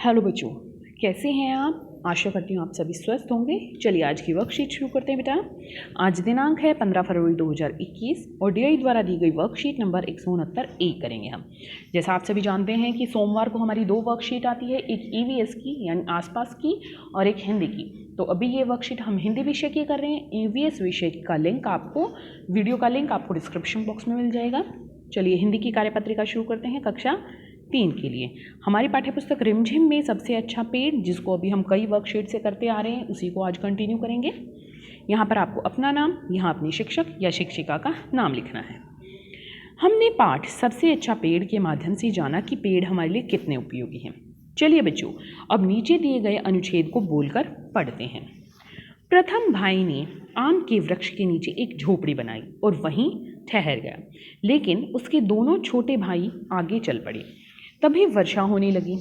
Hello बच्चों, कैसे हैं आप? आशा करती हूँ आप सभी स्वस्थ होंगे। चलिए आज की वर्कशीट शुरू करते हैं बेटा। आज दिनांक है 15 फरवरी 2021 और DI द्वारा दी गई वर्कशीट नंबर 169A करेंगे हम। जैसा आप सभी जानते हैं कि सोमवार को हमारी दो वर्कशीट आती है, एक EVS की यानी आसपास की और एक हिंदी की। तो अभी ये वर्कशीट हम हिंदी विषय की कर रहे हैं। EVS विषय का लिंक आपको, वीडियो का लिंक आपको डिस्क्रिप्शन बॉक्स में मिल जाएगा। चलिए हिंदी की कार्यपत्रिका शुरू करते हैं कक्षा 3 के लिए। हमारी पाठ्यपुस्तक रिमझिम में सबसे अच्छा पेड़, जिसको अभी हम कई वर्कशीट से करते आ रहे हैं, उसी को आज कंटिन्यू करेंगे। यहाँ पर आपको अपना नाम, यहाँ अपने शिक्षक या शिक्षिका का नाम लिखना है। हमने पाठ सबसे अच्छा पेड़ के माध्यम से जाना कि पेड़ हमारे लिए कितने उपयोगी हैं। चलिए बच्चों, अब नीचे दिए गए अनुच्छेद को बोलकर पढ़ते हैं। प्रथम भाई ने आम के वृक्ष के नीचे एक झोपड़ी बनाई और वहीं ठहर गया, लेकिन उसके दोनों छोटे भाई आगे चल पड़े। तभी वर्षा होने लगी।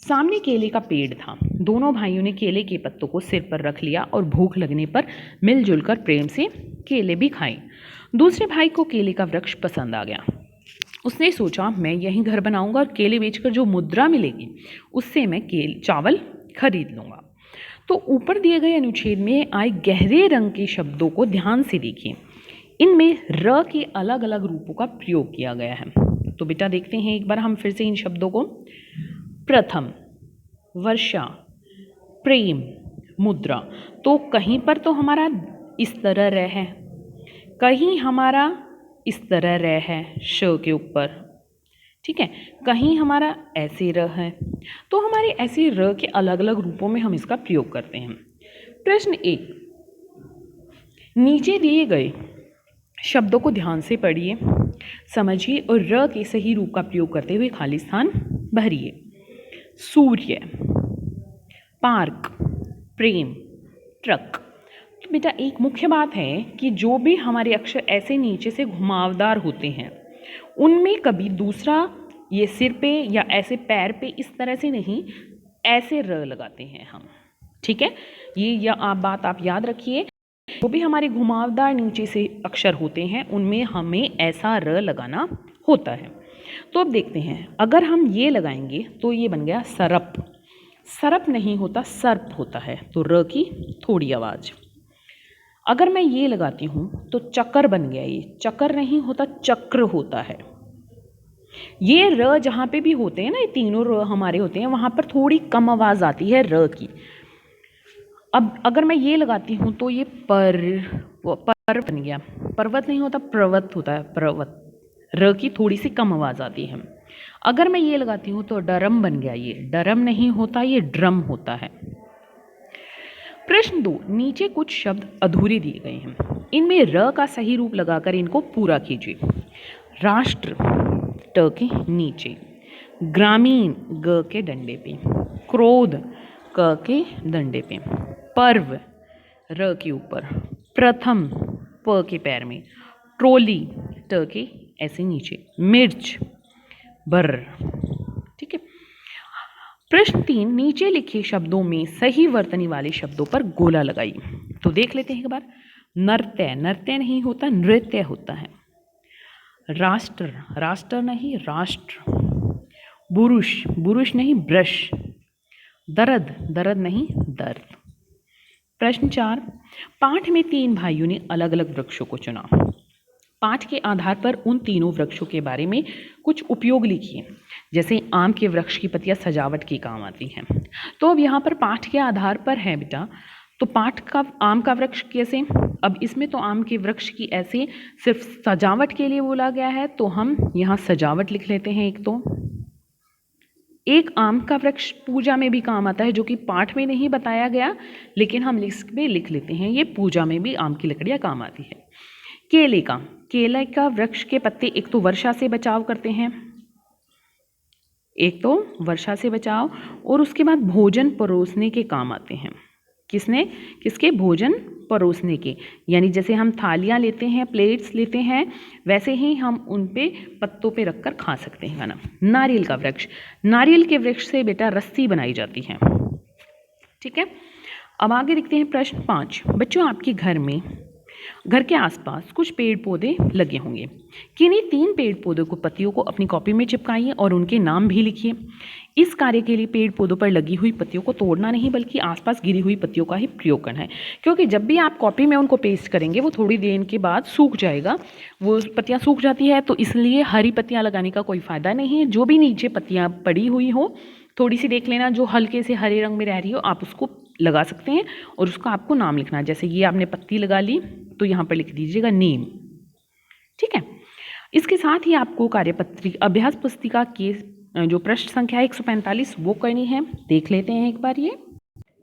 सामने केले का पेड़ था। दोनों भाइयों ने केले के पत्तों को सिर पर रख लिया और भूख लगने पर मिलजुल कर प्रेम से केले भी खाए। दूसरे भाई को केले का वृक्ष पसंद आ गया। उसने सोचा, मैं यहीं घर बनाऊंगा और केले बेचकर जो मुद्रा मिलेगी उससे मैं चावल खरीद लूँगा। तो ऊपर दिए गए अनुच्छेद में आए गहरे रंग के शब्दों को ध्यान से देखिए। इनमें र के अलग अलग रूपों का प्रयोग किया गया है। तो बेटा देखते हैं एक बार हम फिर से इन शब्दों को। प्रथम, वर्षा, प्रेम, मुद्रा। तो कहीं पर तो हमारा इस तरह रह है, कहीं हमारा इस तरह रह है श के ऊपर, ठीक है, कहीं हमारा ऐसे र है। तो हमारे ऐसे र के अलग अलग रूपों में हम इसका प्रयोग करते हैं। प्रश्न 1, नीचे दिए गए शब्दों को ध्यान से पढ़िए, समझिए और र के सही रूप का प्रयोग करते हुए खाली स्थान भरिए। सूर्य, पार्क, प्रेम, ट्रक। तो बेटा एक मुख्य बात है कि जो भी हमारे अक्षर ऐसे नीचे से घुमावदार होते हैं, उनमें कभी दूसरा ये सिर पे या ऐसे पैर पे इस तरह से नहीं, ऐसे र लगाते हैं हम, ठीक है। ये बात आप याद रखिए। जो भी हमारे घुमावदार नीचे से अक्षर होते हैं उनमें हमें ऐसा र लगाना होता है। तो अब देखते हैं, अगर हम ये लगाएंगे तो ये बन गया सरप। सरप नहीं होता, सर्प होता है, तो र की थोड़ी आवाज़। अगर मैं ये लगाती हूँ तो चक्कर बन गया। ये चक्कर नहीं होता, चक्र होता है। ये र जहाँ पे भी होते हैं ना, ये तीनों र हमारे होते हैं, वहाँ पर थोड़ी कम आवाज़ आती है र की। अब अगर मैं ये लगाती हूँ तो ये पर बन गया। पर्वत नहीं होता, पर्वत होता है, पर्वत। र की थोड़ी सी कम आवाज़ आती है। अगर मैं ये लगाती हूँ तो डरम बन गया। ये डरम नहीं होता, ये ड्रम होता है। प्रश्न 2, नीचे कुछ शब्द अधूरे दिए गए हैं। इनमें र का सही रूप लगाकर इनको पूरा कीजिए। राष्ट्र, ट के नीचे। ग्रामीण, ग के डंडे पे। क्रोध, क के डंडे पे। पर्व, र के ऊपर। प्रथम, प के पैर में। ट्रोली, ट के ऐसे नीचे। मिर्च, बर, ठीक है। प्रश्न 3, नीचे लिखे शब्दों में सही वर्तनी वाले शब्दों पर गोला लगाइए। तो देख लेते हैं एक बार। नृत्य, नृत्य नहीं होता, नृत्य होता है। राष्ट्र, राष्ट्र नहीं, राष्ट्र। बुरुष, बुरुष नहीं, ब्रश। दर्द, दर्द नहीं, दर्द। प्रश्न 4, पाठ में 3 भाइयों ने अलग अलग वृक्षों को चुना। पाठ के आधार पर उन तीनों वृक्षों के बारे में कुछ उपयोग लिखिए। जैसे आम के वृक्ष की पत्तियां सजावट के काम आती हैं। तो अब यहाँ पर पाठ के आधार पर है बेटा, तो पाठ का आम का वृक्ष कैसे? अब इसमें तो आम के वृक्ष की ऐसे सिर्फ सजावट के लिए बोला गया है, तो हम यहाँ सजावट लिख लेते हैं। एक आम का वृक्ष पूजा में भी काम आता है, जो कि पाठ में नहीं बताया गया, लेकिन हम लिख लेते हैं, ये पूजा में भी आम की लकड़ियाँ काम आती है। केले का वृक्ष के पत्ते एक तो वर्षा से बचाव करते हैं, एक तो वर्षा से बचाव, और उसके बाद भोजन परोसने के काम आते हैं। किसके? भोजन परोसने के। यानी जैसे हम थालियाँ लेते हैं, प्लेट्स लेते हैं, वैसे ही हम उन पे पत्तों पे रखकर खा सकते हैं खाना। नारियल का वृक्ष, नारियल के वृक्ष से बेटा रस्सी बनाई जाती है, ठीक है। अब आगे देखते हैं प्रश्न 5, बच्चों आपके घर में घर के आसपास कुछ पेड़ पौधे लगे होंगे। किन्हीं 3 पेड़ पौधों को पत्तियों को अपनी कॉपी में चिपकाइए और उनके नाम भी लिखिए। इस कार्य के लिए पेड़ पौधों पर लगी हुई पत्तियों को तोड़ना नहीं बल्कि आसपास गिरी हुई पत्तियों का ही प्रयोग करना है, क्योंकि जब भी आप कॉपी में उनको पेस्ट करेंगे वो थोड़ी देर के बाद सूख जाएगा, वो पत्तियाँ सूख जाती है, तो इसलिए हरी पत्तियाँ लगाने का कोई फ़ायदा नहीं है। जो भी नीचे पत्तियाँ पड़ी हुई हो थोड़ी सी देख लेना, जो हल्के से हरे रंग में रह रही हो आप उसको लगा सकते हैं और उसका आपको नाम लिखना है। जैसे ये आपने पत्ती लगा ली तो यहाँ पर लिख दीजिएगा नेम, ठीक है। इसके साथ ही आपको कार्यपत्री अभ्यास पुस्तिका के जो पृष्ठ संख्या 145 वो करनी है। देख लेते हैं एक बार। ये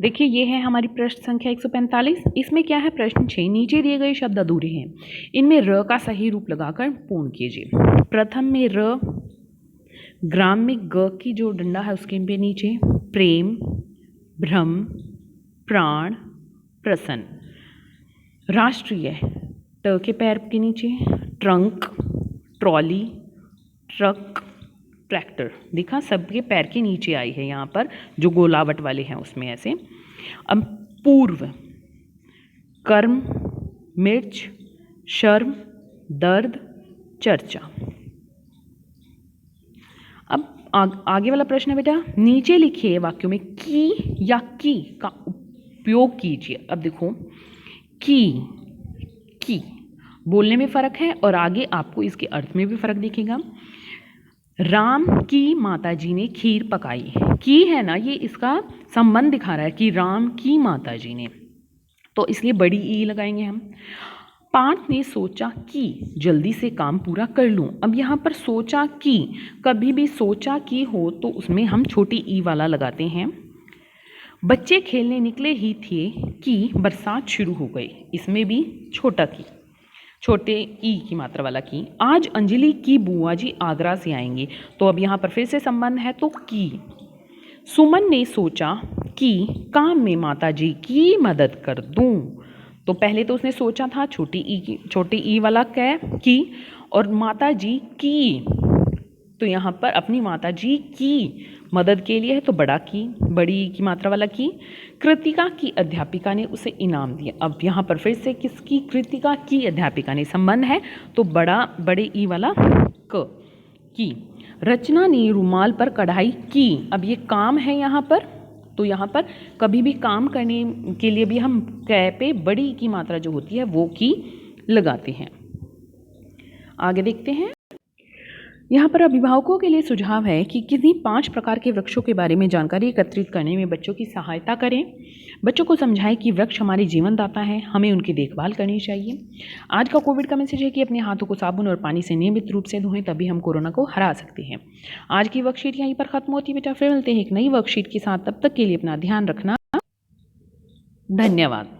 देखिए, ये है हमारी पृष्ठ संख्या 145। इसमें क्या है, प्रश्न 6, नीचे दिए गए शब्द अधूरे हैं, इनमें र का सही रूप लगाकर पूर्ण कीजिए। प्रथम में र, ग्राम में ग की जो डंडा है उसके पे नीचे, प्रेम, भ्रम, प्राण, प्रसन्न। राष्ट्रीय ट के पैर के नीचे, ट्रंक, ट्रॉली, ट्रक, ट्रैक्टर। देखा, सबके पैर के नीचे आई है यहाँ पर, जो गोलावट वाले हैं उसमें ऐसे। अब पूर्व, कर्म, मिर्च, शर्म, दर्द, चर्चा। अब आगे वाला प्रश्न है बेटा, नीचे लिखे वाक्यों में की या की का उपयोग कीजिए। अब देखो, की बोलने में फ़र्क है और आगे आपको इसके अर्थ में भी फ़र्क दिखेगा। राम की माताजी ने खीर पकाई, की है ना, ये इसका संबंध दिखा रहा है कि राम की माताजी ने, तो इसलिए बड़ी ई लगाएंगे हम। पार्थ ने सोचा कि जल्दी से काम पूरा कर लूँ। अब यहाँ पर सोचा कि, कभी भी सोचा कि हो तो उसमें हम छोटी ई वाला लगाते हैं। बच्चे खेलने निकले ही थे कि बरसात शुरू हो गई, इसमें भी छोटा की, छोटे ई की मात्रा वाला की। आज अंजलि की बुआ जी आगरा से आएंगे, तो अब यहाँ पर फिर से संबंध है तो की। सुमन ने सोचा कि काम में माता जी की मदद कर दूं, तो पहले तो उसने सोचा था छोटी ई वाला कै की, और माता जी की, तो यहाँ पर अपनी माता जी की मदद के लिए है तो बड़ा की, बड़ी की मात्रा वाला की। कृतिका की अध्यापिका ने उसे इनाम दिया। अब यहाँ पर फिर से किसकी, कृतिका की अध्यापिका ने, संबंध है तो बड़े ई वाला क की। रचना ने रुमाल पर कढ़ाई की, अब ये काम है यहाँ पर, तो यहाँ पर कभी भी काम करने के लिए भी हम कै पे बड़ी की मात्रा जो होती है वो की लगाते हैं। आगे देखते हैं। यहाँ पर अभिभावकों के लिए सुझाव है कि किसी 5 प्रकार के वृक्षों के बारे में जानकारी एकत्रित करने में बच्चों की सहायता करें। बच्चों को समझाएं कि वृक्ष हमारे जीवनदाता हैं, हमें उनकी देखभाल करनी चाहिए। आज का कोविड का मैसेज है कि अपने हाथों को साबुन और पानी से नियमित रूप से धोएं, तभी हम कोरोना को हरा सकते हैं। आज की वर्कशीट यहीं पर खत्म होती है बेटा, फिर मिलते हैं एक नई वर्कशीट के साथ। तब तक के लिए अपना ध्यान रखना। धन्यवाद।